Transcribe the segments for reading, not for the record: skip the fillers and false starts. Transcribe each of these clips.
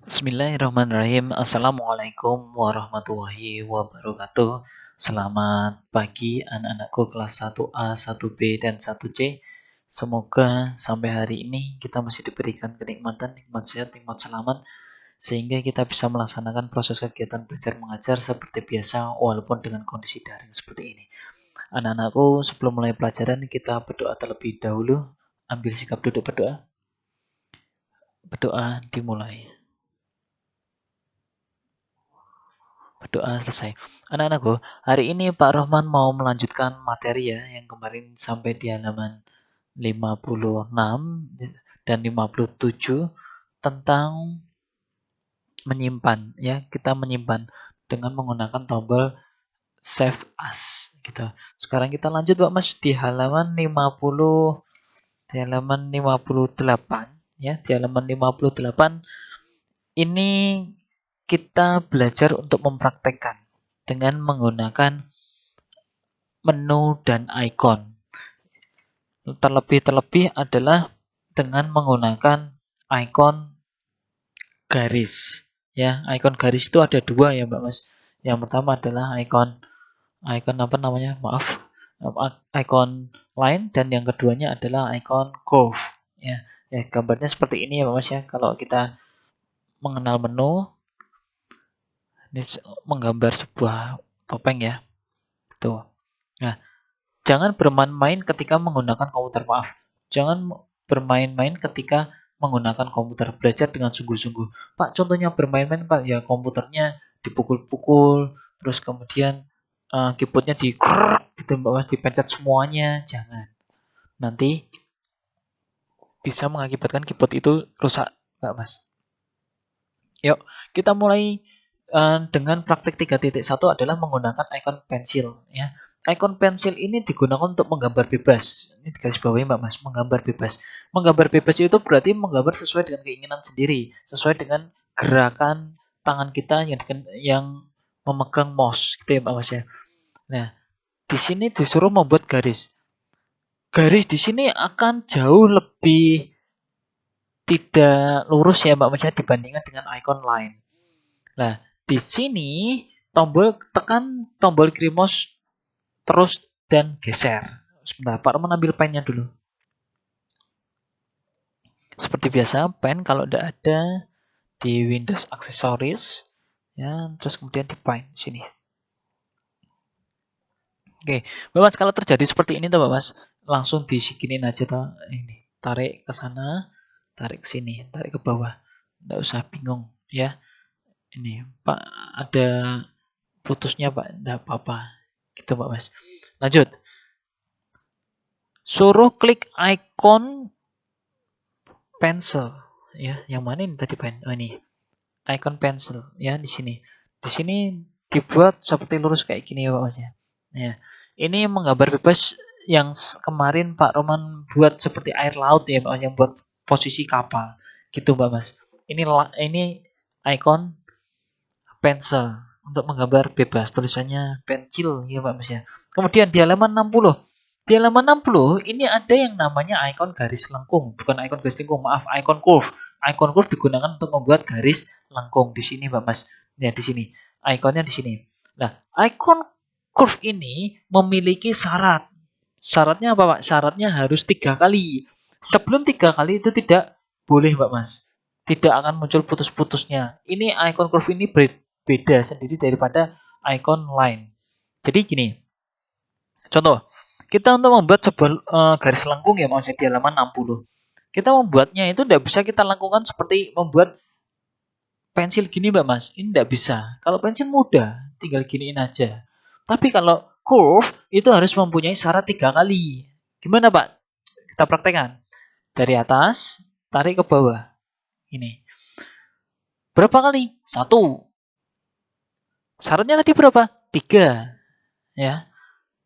Bismillahirrahmanirrahim. Assalamualaikum warahmatullahi wabarakatuh. Selamat pagi anak-anakku kelas 1A, 1B, dan 1C. Semoga sampai hari ini kita masih diberikan kenikmatan, nikmat sehat, nikmat selamat, sehingga kita bisa melaksanakan proses kegiatan belajar mengajar seperti biasa walaupun dengan kondisi daring seperti ini. Anak-anakku, sebelum mulai pelajaran kita berdoa terlebih dahulu. Ambil sikap duduk berdoa. Berdoa dimulai. Berdoa selesai. Anak-anakku, hari ini Pak Rohman mau melanjutkan materi ya yang kemarin sampai di halaman 56 dan 57 tentang menyimpan ya. Kita menyimpan dengan menggunakan tombol save as gitu. Sekarang kita lanjut Pak Mas di halaman 58 ya. Di halaman 58 ini kita belajar untuk mempraktekkan dengan menggunakan menu dan icon. Terlebih adalah dengan menggunakan icon garis. Ya, icon garis itu ada dua ya, Mbak Mas. Yang pertama adalah icon apa namanya? Maaf. Icon line dan yang keduanya adalah icon curve. Ya, gambarnya seperti ini ya, Mbak Mas ya. Kalau kita mengenal menu, ini menggambar sebuah topeng ya. Tuh. Nah, jangan bermain-main ketika menggunakan komputer, maaf. Jangan bermain-main ketika menggunakan komputer. Belajar dengan sungguh-sungguh. Pak, contohnya bermain-main, Pak. Ya, komputernya dipukul-pukul, terus kemudian keyboardnya di gitu, Mbak Mas, dipencet semuanya. Jangan. Nanti bisa mengakibatkan keyboard itu rusak, Mbak Mas. Yuk, kita mulai dengan praktik 3.1 adalah menggunakan icon pensil ya. Icon pensil ini digunakan untuk menggambar bebas. Ini garis bawahi Mbak Mas, menggambar bebas. Menggambar bebas itu berarti menggambar sesuai dengan keinginan sendiri, sesuai dengan gerakan tangan kita yang memegang mouse gitu ya Mbak Mas ya. Nah, di sini disuruh membuat garis. Garis di sini akan jauh lebih tidak lurus ya Mbak Mas ya dibandingkan dengan icon line. Nah, di sini tekan tombol kiri mouse terus dan geser. Sebentar, Pak Roman ambil pennya dulu. Seperti biasa, pen kalau tidak ada di Windows Accessories, ya, terus kemudian di pen sini. Oke, Mbak Mas, kalau terjadi seperti ini, Mbak Mas, langsung disikinin aja toh. Ini, tarik ke sana, tarik ke sini, tarik ke bawah. Tidak usah bingung, ya. Ini, Pak, ada putusnya, Pak, tidak apa-apa. Gitu, Mbak Mas. Lanjut. Suruh klik icon pencil ya. Yang mana ini tadi pen? Oh ini. Icon pencil ya di sini. Di sini dibuat seperti lurus kayak gini ya Pak Mas ya. Ya. Ini menggambar bebas yang kemarin Pak Roman buat seperti air laut ya Pak Mas, yang buat posisi kapal. Gitu Mbak Mas. Ini icon pencil untuk menggambar bebas, tulisannya pencil ya Pak Mas ya. Kemudian di halaman 60. Di halaman 60 ini ada yang namanya icon garis lengkung, bukan icon garis lengkung, maaf, icon curve. Icon curve digunakan untuk membuat garis lengkung di sini Pak Mas. Ya di sini. Ikonnya di sini. Nah, icon curve ini memiliki syarat. Syaratnya apa Pak? Syaratnya harus 3 kali. Sebelum 3 kali itu tidak boleh Pak Mas. Tidak akan muncul putus-putusnya. Ini icon curve ini beda sendiri daripada icon line. Jadi gini, contoh, kita untuk membuat sebuah garis lengkung ya maksudnya di halaman 60. Kita membuatnya itu tidak bisa kita lakukan seperti membuat pensil gini Mbak Mas. Ini tidak bisa. Kalau pensil mudah, tinggal giniin aja. Tapi kalau curve itu harus mempunyai syarat 3 kali. Gimana Pak? Kita praktekkan. Dari atas, tarik ke bawah. Ini. Berapa kali? 1. Syaratnya tadi berapa? 3. Ya.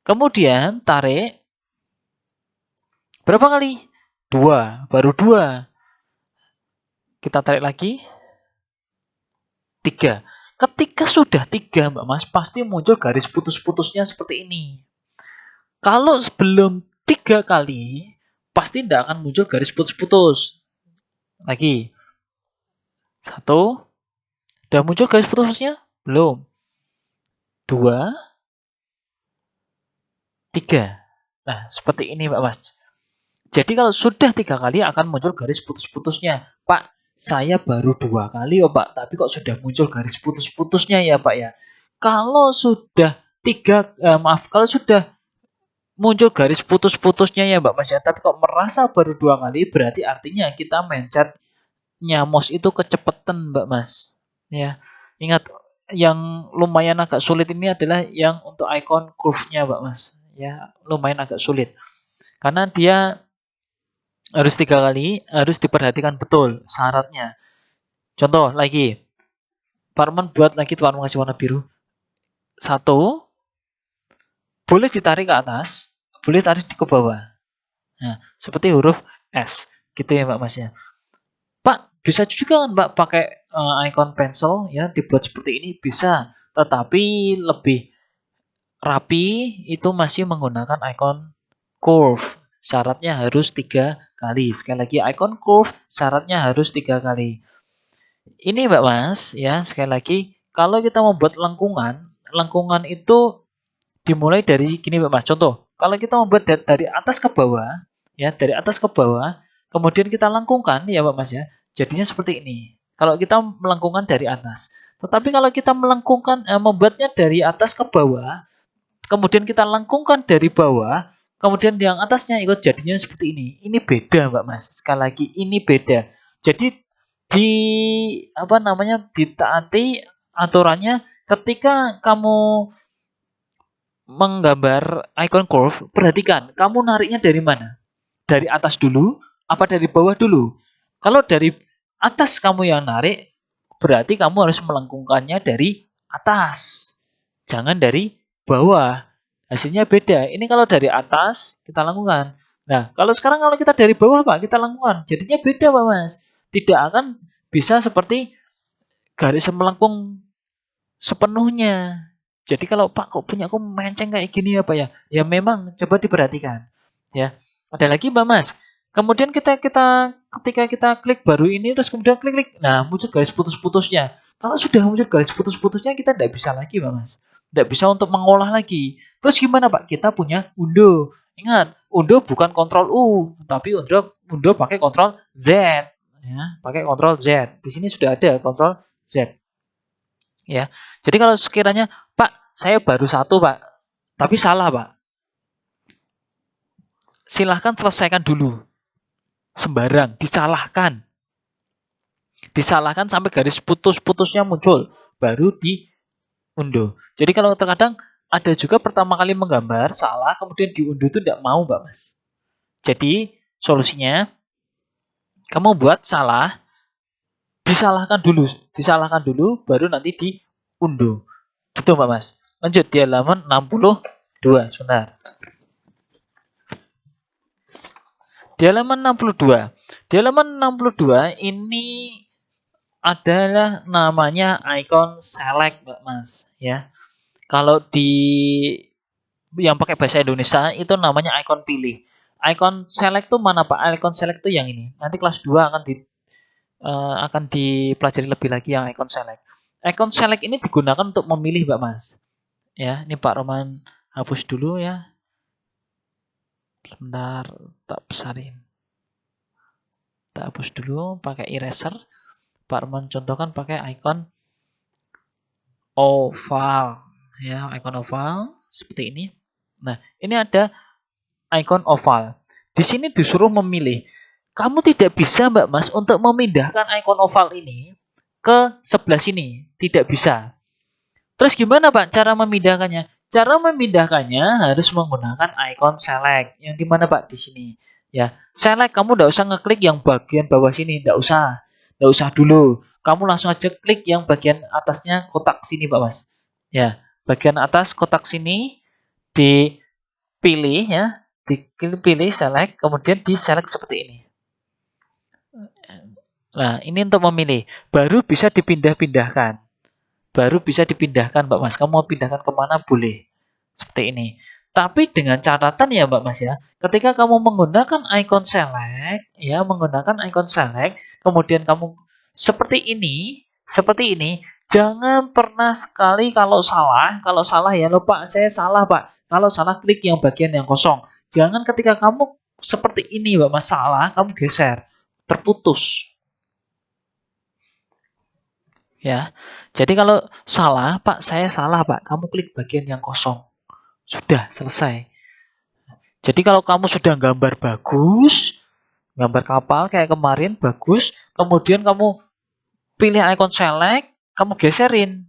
Kemudian tarik berapa kali? 2, baru 2. Kita tarik lagi 3. Ketika sudah 3, Mbak Mas, pasti muncul garis putus-putusnya seperti ini. Kalau sebelum 3 kali, pasti tidak akan muncul garis putus-putus. Lagi. 1. Udah muncul garis putusnya? Belum. 2, 3. Nah, seperti ini Pak Mas. Jadi kalau sudah 3 kali akan muncul garis putus-putusnya. Pak, saya baru 2 kali oh Pak, tapi kok sudah muncul garis putus-putusnya ya Pak ya. Kalau sudah kalau sudah muncul garis putus-putusnya ya Mbak Mas ya, tapi kok merasa baru 2 kali, berarti artinya kita mencetnya mouse itu kecepatan Mbak Mas. Ya, ingat yang lumayan agak sulit ini adalah yang untuk icon curve-nya Mbak Mas. Ya, lumayan agak sulit. Karena dia harus 3 kali, harus diperhatikan betul syaratnya. Contoh lagi, Parman buat lagi Parman kasih warna biru. 1, boleh ditarik ke atas, boleh tarik ke bawah. Nah, seperti huruf S, gitu ya Mbak Mas ya. Pak, bisa juga kan Mbak pakai icon pencil ya, dibuat seperti ini bisa, tetapi lebih rapi itu masih menggunakan icon curve. Syaratnya harus 3 kali. Sekali lagi icon curve syaratnya harus 3 kali. Ini Mbak Mas, ya sekali lagi, kalau kita membuat lengkungan, lengkungan itu dimulai dari gini Mbak Mas. Contoh, kalau kita membuat dari atas ke bawah, ya dari atas ke bawah, kemudian kita lengkungkan, ya Mbak Mas ya, jadinya seperti ini. Kalau kita melengkungkan dari atas. Tetapi kalau kita melengkungkan, membuatnya dari atas ke bawah, kemudian kita lengkungkan dari bawah, kemudian yang atasnya ikut jadinya seperti ini. Ini beda Mbak Mas. Sekali lagi, ini beda. Jadi di apa namanya ditaati aturannya ketika kamu menggambar icon curve, perhatikan kamu nariknya dari mana? Dari atas dulu apa dari bawah dulu? Kalau dari atas kamu yang narik, berarti kamu harus melengkungkannya dari atas. Jangan dari bawah. Hasilnya beda. Ini kalau dari atas kita lengkungkan. Nah, kalau kita dari bawah Pak, kita lengkungkan. Jadinya beda Pak Mas. Tidak akan bisa seperti garis melengkung sepenuhnya. Jadi kalau Pak kok punya aku menceng kayak gini apa ya? Ya memang coba diperhatikan. Ya. Ada lagi Mbak Mas. Kemudian ketika kita klik baru ini terus kemudian klik-klik. Nah, muncul garis putus-putusnya. Kalau sudah muncul garis putus-putusnya kita tidak bisa lagi Mbak Mas. Tidak bisa untuk mengolah lagi. Terus gimana Pak? Kita punya undo. Ingat, undo bukan kontrol U, tapi undo pakai kontrol Z. Ya, pakai kontrol Z. Di sini sudah ada kontrol Z. Ya. Jadi kalau sekiranya, Pak, saya baru 1, Pak, tapi salah, Pak. Silahkan selesaikan dulu. Sembarang, disalahkan. Disalahkan sampai garis putus-putusnya muncul. Baru diunduh. Jadi kalau terkadang ada juga pertama kali menggambar, salah, kemudian diunduh itu tidak mau, Mbak Mas. Jadi solusinya, kamu buat salah, disalahkan dulu, baru nanti diunduh. Gitu Mbak Mas. Lanjut di halaman 62. Sebentar. Di halaman 62. Di halaman 62 ini adalah namanya icon select, Mbak Mas, ya. Kalau di yang pakai bahasa Indonesia itu namanya icon pilih. Icon select tuh mana Pak? Icon select tuh yang ini. Nanti kelas 2 akan dipelajari lebih lagi yang icon select. Icon select ini digunakan untuk memilih, Mbak Mas. Ya, ini Pak Roman hapus dulu ya. Sebentar, tak besarin. Kita hapus dulu pakai eraser. Pak Arman contohkan pakai icon oval. Ya, icon oval seperti ini. Nah, ini ada icon oval. Di sini disuruh memilih. Kamu tidak bisa, Mbak Mas, untuk memindahkan icon oval ini ke sebelah sini. Tidak bisa. Terus gimana, Pak, cara memindahkannya? Cara memindahkannya harus menggunakan icon select. Yang dimana, Pak? Di sini. Ya, select kamu tidak usah ngeklik yang bagian bawah sini, tidak usah. Tidak usah dulu. Kamu langsung aja klik yang bagian atasnya kotak sini, Pak Mas. Ya, bagian atas kotak sini dipilih ya, dipilih select, kemudian di select seperti ini. Nah, ini untuk memilih. Baru bisa dipindah-pindahkan. Baru bisa dipindahkan, Mbak Mas. Kamu mau pindahkan kemana boleh. Seperti ini. Tapi dengan catatan ya Mbak Mas ya, ketika kamu menggunakan icon select, ya menggunakan icon select, kemudian kamu seperti ini, jangan pernah sekali kalau salah ya, lo Pak, saya salah Pak. Kalau salah klik yang bagian yang kosong. Jangan ketika kamu seperti ini Mbak masalah, kamu geser, terputus. Ya, jadi kalau salah, Pak, saya salah, Pak. Kamu klik bagian yang kosong. Sudah selesai. Jadi kalau kamu sudah gambar bagus, gambar kapal kayak kemarin bagus, kemudian kamu pilih icon select, kamu geserin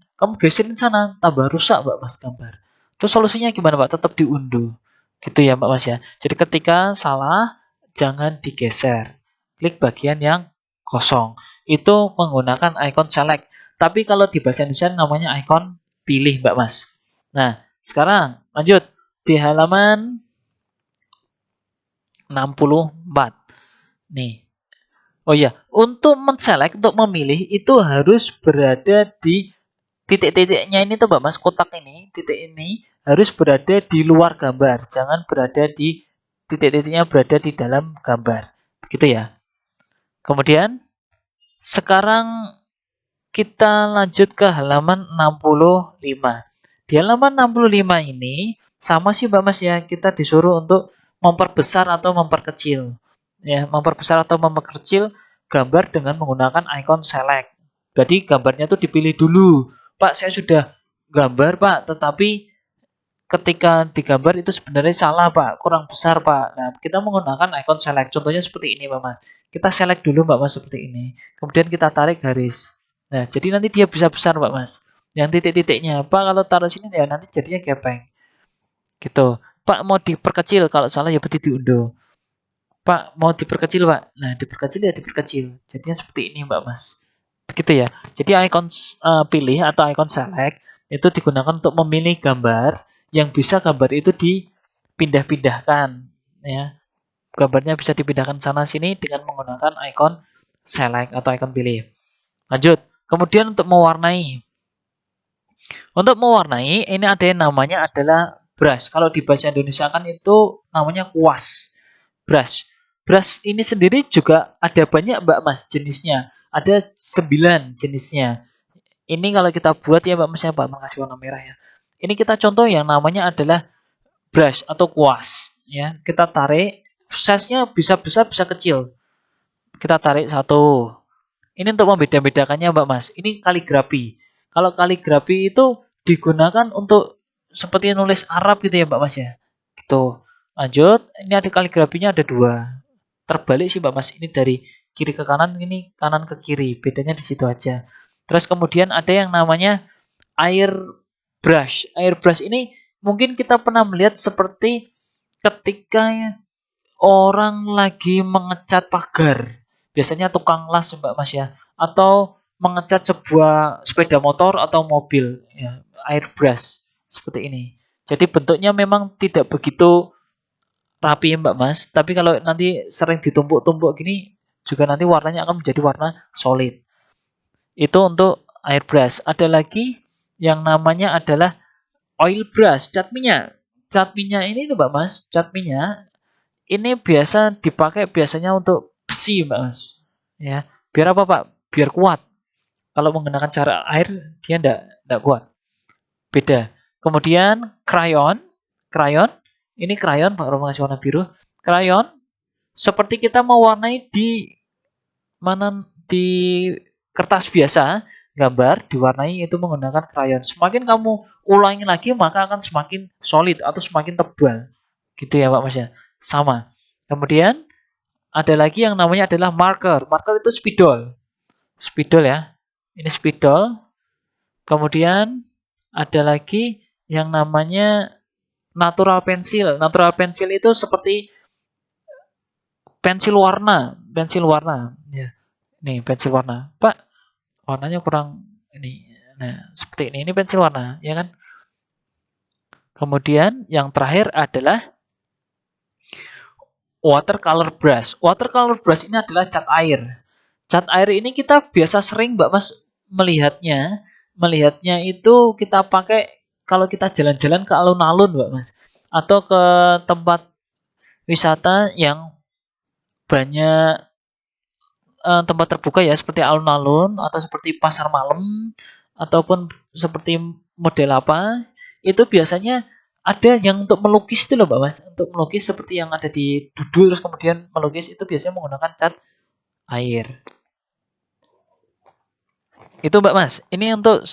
sana, tambah rusak, Mbak Mas gambar. Terus solusinya gimana, Pak? Tetap diunduh. Gitu ya, Mbak Mas ya. Jadi ketika salah, jangan digeser. Klik bagian yang kosong. Itu menggunakan icon select. Tapi kalau di bahasa Indonesia namanya icon pilih, Mbak Mas. Nah, sekarang lanjut di halaman 64. Nih. Oh iya, untuk menselect, untuk memilih itu harus berada di titik-titiknya ini tuh Mbak Mas, kotak ini, titik ini harus berada di luar gambar, jangan berada di titik-titiknya berada di dalam gambar. Begitu ya. Kemudian sekarang kita lanjut ke halaman 65. Di halaman 65 ini sama sih Mbak Mas ya, kita disuruh untuk memperbesar atau memperkecil. Ya, memperbesar atau memperkecil gambar dengan menggunakan icon select. Jadi gambarnya tuh dipilih dulu. Pak, saya sudah gambar, Pak, tetapi ketika digambar itu sebenarnya salah, Pak. Kurang besar, Pak. Nah, kita menggunakan icon select. Contohnya seperti ini, Pak Mas. Kita select dulu, Mbak Mas, seperti ini. Kemudian kita tarik garis. Nah, jadi nanti dia bisa besar, Mbak Mas. Yang titik-titiknya. Pak, kalau taruh sini ya nanti jadinya gepeng. Gitu. Pak, mau diperkecil. Kalau salah ya berarti diunduh. Pak, mau diperkecil, Pak. Nah, diperkecil ya diperkecil. Jadinya seperti ini, Mbak Mas. Begitu ya. Jadi icon pilih atau icon select itu digunakan untuk memilih gambar yang bisa gambar itu dipindah-pindahkan ya. Gambarnya bisa dipindahkan sana sini dengan menggunakan icon select atau icon pilih. Lanjut. Kemudian untuk mewarnai. Untuk mewarnai ini ada yang namanya adalah brush. Kalau di bahasa Indonesia kan itu namanya kuas. Brush. Brush ini sendiri juga ada banyak Mbak Mas jenisnya. Ada 9 jenisnya. Ini kalau kita buat ya Mbak Mas ya, Pak mengasih warna merah ya. Ini kita contoh yang namanya adalah brush atau kuas ya. Kita tarik, size-nya bisa besar bisa kecil. Kita tarik satu. Ini untuk membeda-bedakannya Mbak Mas. Ini kaligrafi. Kalau kaligrafi itu digunakan untuk seperti nulis Arab gitu ya Mbak Mas ya. Gitu. Lanjut, ini ada kaligrafinya ada dua. Terbalik sih Mbak Mas. Ini dari kiri ke kanan, ini kanan ke kiri. Bedanya di situ aja. Terus kemudian ada yang namanya airbrush. Airbrush ini mungkin kita pernah melihat seperti ketika orang lagi mengecat pagar. Biasanya tukang las Mbak Mas ya. Atau mengecat sebuah sepeda motor atau mobil ya, airbrush seperti ini. Jadi bentuknya memang tidak begitu rapi Mbak Mas, tapi kalau nanti sering ditumpuk-tumpuk gini juga nanti warnanya akan menjadi warna solid. Itu untuk airbrush. Ada lagi yang namanya adalah oil brush, cat minyak. Cat minyak ini tuh Mbak Mas, cat minyak ini biasa dipakai biasanya untuk besi Mbak Mas. Ya, biar apa Pak? Biar kuat. Kalau menggunakan cara air dia enggak kuat. Beda. Kemudian crayon, crayon ini crayon Pak Romo ngasih warna biru. Crayon seperti kita mewarnai di mana di kertas biasa, gambar diwarnai itu menggunakan crayon. Semakin kamu ulangi lagi maka akan semakin solid atau semakin tebal. Gitu ya Pak Mas ya. Sama. Kemudian ada lagi yang namanya adalah marker. Marker itu spidol. Spidol ya. Ini spidol. Kemudian ada lagi yang namanya natural pensil. Natural pensil itu seperti pensil warna, pensil warna. Ya. Nih pensil warna. Pak, warnanya kurang ini. Nah, seperti ini. Ini pensil warna, ya kan? Kemudian yang terakhir adalah watercolor brush. Watercolor brush ini adalah cat air. Cat air ini kita biasa sering Mbak Mas melihatnya. Melihatnya itu kita pakai kalau kita jalan-jalan ke alun-alun Mbak Mas. Atau ke tempat wisata yang banyak tempat terbuka ya, seperti alun-alun atau seperti pasar malam ataupun seperti model apa, itu biasanya ada yang untuk melukis itu loh Mbak Mas, untuk melukis seperti yang ada di duduk terus kemudian melukis itu biasanya menggunakan cat air. Itu Mbak Mas. Ini untuk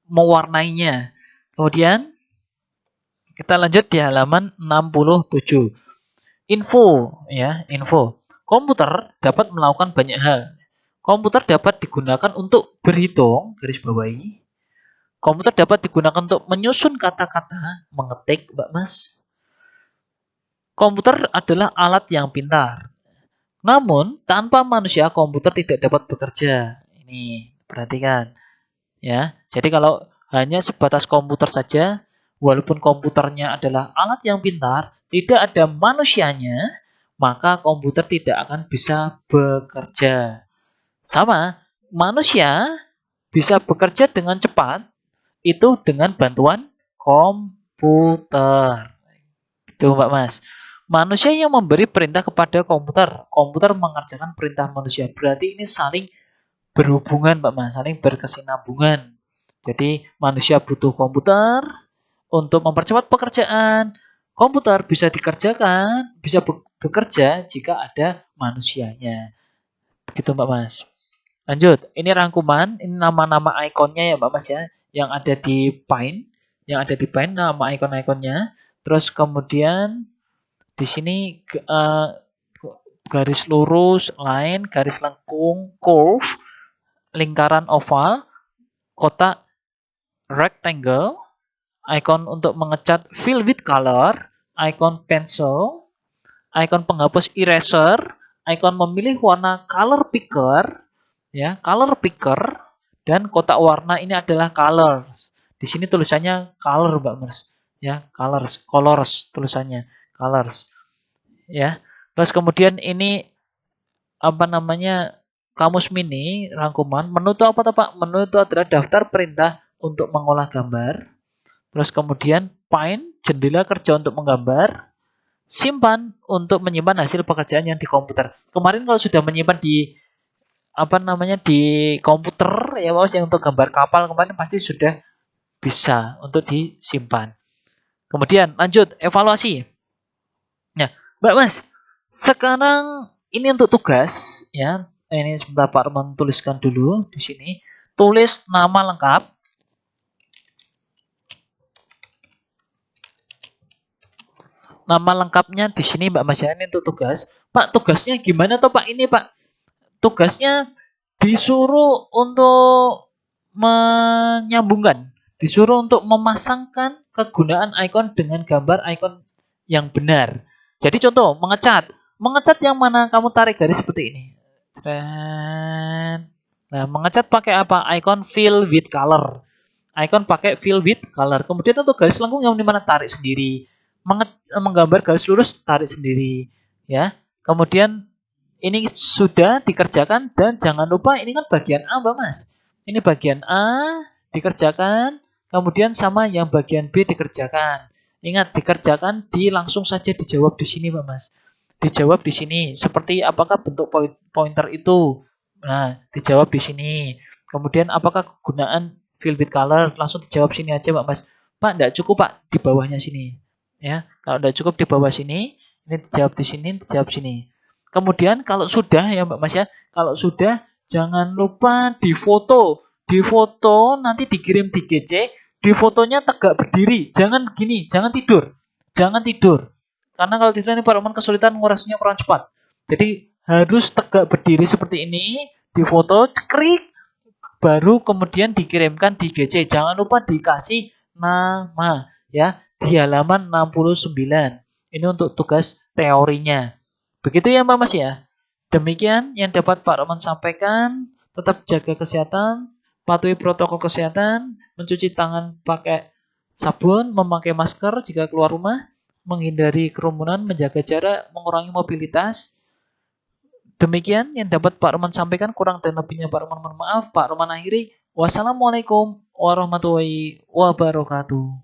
mewarnainya. Kemudian kita lanjut di halaman 67. Info ya, info. Komputer dapat melakukan banyak hal. Komputer dapat digunakan untuk berhitung, garis bawahi. Komputer dapat digunakan untuk menyusun kata-kata, mengetik, Mbak Mas. Komputer adalah alat yang pintar. Namun, tanpa manusia komputer tidak dapat bekerja. Ini, perhatikan. Ya, jadi kalau hanya sebatas komputer saja, walaupun komputernya adalah alat yang pintar, tidak ada manusianya, maka komputer tidak akan bisa bekerja. Sama, manusia bisa bekerja dengan cepat itu dengan bantuan komputer. Itu Mbak Mas. Manusia yang memberi perintah kepada komputer, komputer mengerjakan perintah manusia. Berarti ini saling berhubungan Mbak Mas, saling berkesinambungan. Jadi manusia butuh komputer untuk mempercepat pekerjaan. Komputer bisa dikerjakan, bisa bekerja jika ada manusianya. Begitu Mbak Mas. Lanjut, ini rangkuman, ini nama-nama ikonnya ya Mbak Mas ya, yang ada di Paint, nama ikon-ikonnya. Terus kemudian di sini garis lurus, line, garis lengkung, curve, lingkaran oval, kotak rectangle, icon untuk mengecat fill with color, icon pencil, icon penghapus eraser, icon memilih warna color picker, ya, color picker, dan kotak warna ini adalah colors. Di sini tulisannya color, Mbak Mas. Ya, colors tulisannya, colors. Ya. Terus kemudian ini apa namanya? Kamus mini rangkuman. Menu itu apa tuh, Pak? Menu itu adalah daftar perintah untuk mengolah gambar. Terus kemudian Paint, jendela kerja untuk menggambar. Simpan untuk menyimpan hasil pekerjaan yang di komputer. Kemarin kalau sudah menyimpan di apa namanya di komputer ya Mas, yang untuk gambar kapal kemarin pasti sudah bisa untuk disimpan. Kemudian lanjut evaluasi. Nah, Mbak Mas, sekarang ini untuk tugas ya. Ini sebentar Pak Arman tuliskan dulu di sini. Tulis nama lengkap. Nama lengkapnya di sini Mbak Mas ya, ini untuk tugas. Pak, tugasnya gimana toh Pak ini Pak? Tugasnya disuruh untuk menyambungkan, disuruh untuk memasangkan kegunaan icon dengan gambar icon yang benar. Jadi contoh, mengecat. Mengecat yang mana? Kamu tarik garis seperti ini. Nah, mengecat pakai apa? Icon fill with color. Icon pakai fill with color. Kemudian untuk garis lengkung yang dimana tarik sendiri. Menggambar garis lurus tarik sendiri. Ya. Kemudian ini sudah dikerjakan dan jangan lupa ini kan bagian A Mbak Mas. Ini bagian A dikerjakan, kemudian sama yang bagian B dikerjakan. Ingat dikerjakan langsung saja dijawab di sini Mbak Mas. Dijawab di sini seperti apakah bentuk pointer itu. Nah, dijawab di sini. Kemudian apakah kegunaan fill with color langsung dijawab sini aja Mbak Mas. Pak, enggak cukup Pak di bawahnya sini. Ya, kalau enggak cukup di bawah sini, ini dijawab di sini, dijawab sini. Kemudian kalau sudah ya Mbak Mas ya, kalau sudah jangan lupa difoto. Difoto nanti dikirim di GC, di fotonya tegak berdiri, jangan gini, jangan tidur. Jangan tidur. Karena kalau tidur ini Pak Roman kesulitan ngurasnya kurang cepat. Jadi harus tegak berdiri seperti ini, difoto, cekrik, baru kemudian dikirimkan di GC. Jangan lupa dikasih nama ya di halaman 69. Ini untuk tugas teorinya. Begitu ya Mbak Mas ya. Demikian yang dapat Pak Roman sampaikan. Tetap jaga kesehatan, patuhi protokol kesehatan, mencuci tangan pakai sabun, memakai masker jika keluar rumah, menghindari kerumunan, menjaga jarak, mengurangi mobilitas. Demikian yang dapat Pak Roman sampaikan, kurang dan lebihnya Pak Roman mohon maaf. Pak Roman akhiri. Wassalamualaikum warahmatullahi wabarakatuh.